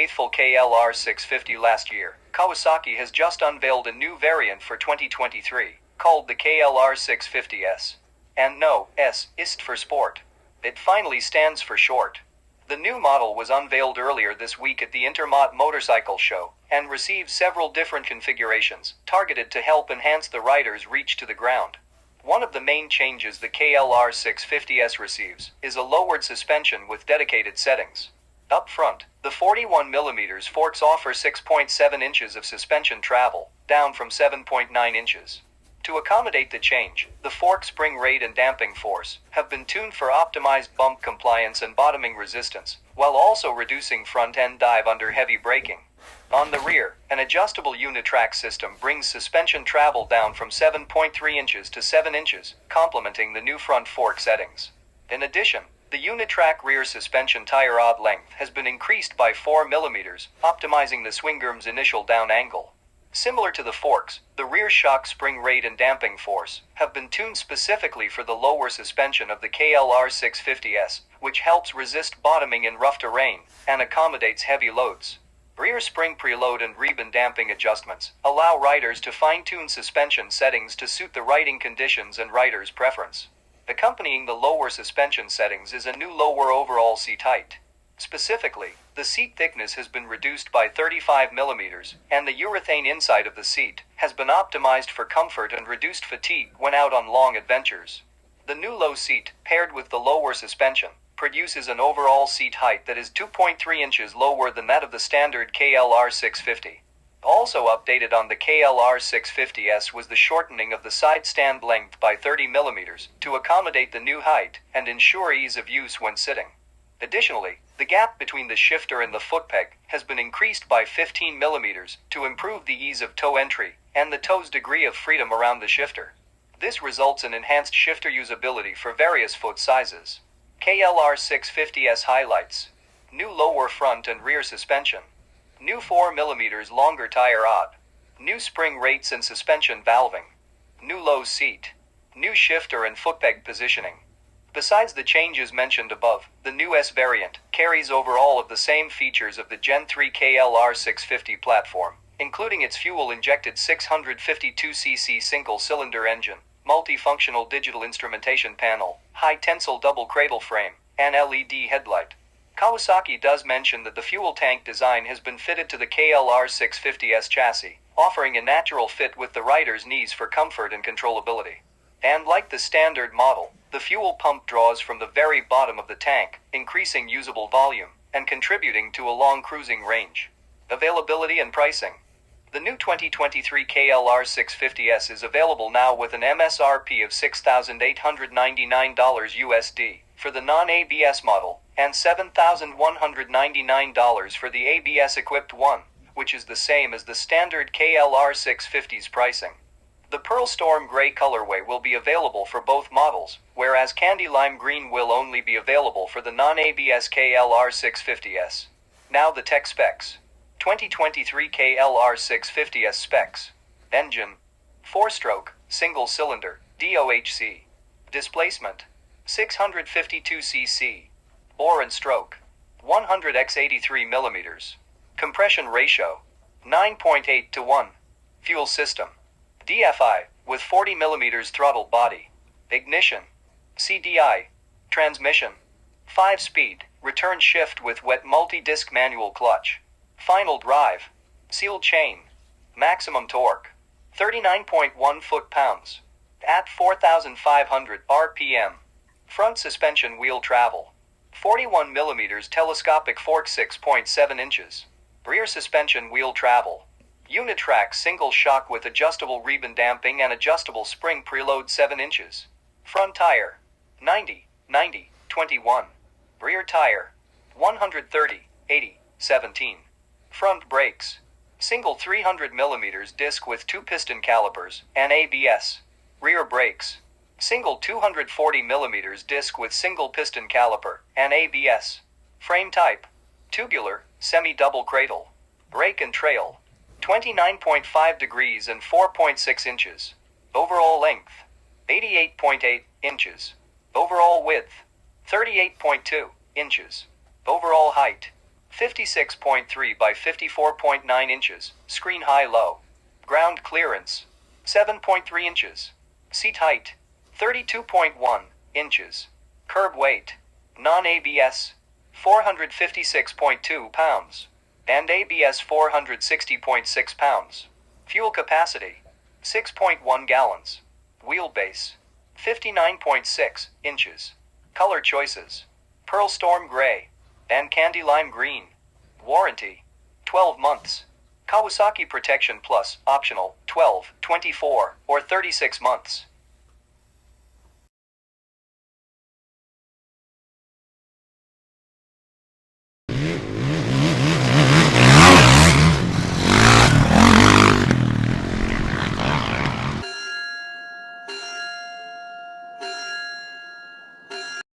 faithful KLR650 last year, Kawasaki has just unveiled a new variant for 2023, called the KLR650 S. And no, S ist for sport. It finally stands for short. The new model was unveiled earlier this week at the Intermot Motorcycle Show, and receives several different configurations, targeted to help enhance the rider's reach to the ground. One of the main changes the KLR650S receives is a lowered suspension with dedicated settings. Up front, the 41mm forks offer 6.7 inches of suspension travel, down from 7.9 inches. To accommodate the change, the fork spring rate and damping force have been tuned for optimized bump compliance and bottoming resistance, while also reducing front-end dive under heavy braking. On the rear, an adjustable unitrack system brings suspension travel down from 7.3 inches to 7 inches, complementing the new front fork settings. In addition, the unitrack rear suspension tire rod length has been increased by 4mm, optimizing the swing arm's initial down angle. Similar to the forks, the rear shock spring rate and damping force have been tuned specifically for the lower suspension of the KLR650S, which helps resist bottoming in rough terrain and accommodates heavy loads. Rear spring preload and ribbon damping adjustments allow riders to fine-tune suspension settings to suit the riding conditions and rider's preference. Accompanying the lower suspension settings is a new lower overall seat height. Specifically, the seat thickness has been reduced by 35mm, and the urethane inside of the seat has been optimized for comfort and reduced fatigue when out on long adventures. The new low seat, paired with the lower suspension, produces an overall seat height that is 2.3 inches lower than that of the standard KLR650. Also updated on the KLR650S was the shortening of the side stand length by 30mm to accommodate the new height and ensure ease of use when sitting. Additionally, the gap between the shifter and the foot peg has been increased by 15mm to improve the ease of toe entry and the toe's degree of freedom around the shifter. This results in enhanced shifter usability for various foot sizes. KLR650S highlights: new lower front and rear suspension, new 4mm longer tire rod, new spring rates and suspension valving, new low seat, new shifter and foot peg positioning. Besides the changes mentioned above, the new S variant carries over all of the same features of the Gen 3 KLR650 platform, including its fuel-injected 652cc single-cylinder engine, multifunctional digital instrumentation panel, high-tensile double cradle frame, and LED headlight. Kawasaki does mention that the fuel tank design has been fitted to the KLR650S chassis, offering a natural fit with the rider's needs for comfort and controllability. And like the standard model, the fuel pump draws from the very bottom of the tank, increasing usable volume and contributing to a long cruising range. Availability and pricing. The new 2023 KLR650S is available now with an MSRP of $6,899 USD for the non-ABS model and $7,199 for the ABS-equipped one, which is the same as the standard KLR650's pricing. The Pearl Storm Gray colorway will be available for both models, whereas Candy Lime Green will only be available for the non-ABS KLR650S. Now the tech specs. 2023 KLR650S specs. Engine: 4-stroke, single-cylinder, DOHC. Displacement: 652cc. Bore and stroke: 100x83mm. Compression ratio: 9.8 to 1. Fuel system: DFI, with 40mm throttle body. Ignition: CDI. Transmission: 5-speed, return shift with wet multi-disc manual clutch. Final drive: sealed chain. Maximum torque: 39.1 foot-pounds. At 4,500 RPM. Front suspension wheel travel: 41mm telescopic fork 6.7 inches. Rear suspension wheel travel: unitrack single shock with adjustable ribbon damping and adjustable spring preload 7 inches. Front tire: 90, 90, 21. Rear tire: 130, 80, 17. Front brakes: single 300mm disc with 2-piston calipers and ABS. Rear brakes: single 240mm disc with single piston caliper and ABS. Frame type: tubular, semi-double cradle. Rake and trail: 29.5 degrees and 4.6 inches. Overall length: 88.8 inches. Overall width: 38.2 inches. Overall height: 56.3 by 54.9 inches, screen high-low. Ground clearance, 7.3 inches. Seat height, 32.1 inches. Curb weight, non-ABS, 456.2 pounds. And ABS 460.6 pounds. Fuel capacity, 6.1 gallons. Wheelbase, 59.6 inches. Color choices, Pearl Storm Gray and Candy Lime Green. Warranty, 12 months. Kawasaki Protection Plus, optional, 12, 24, or 36 months.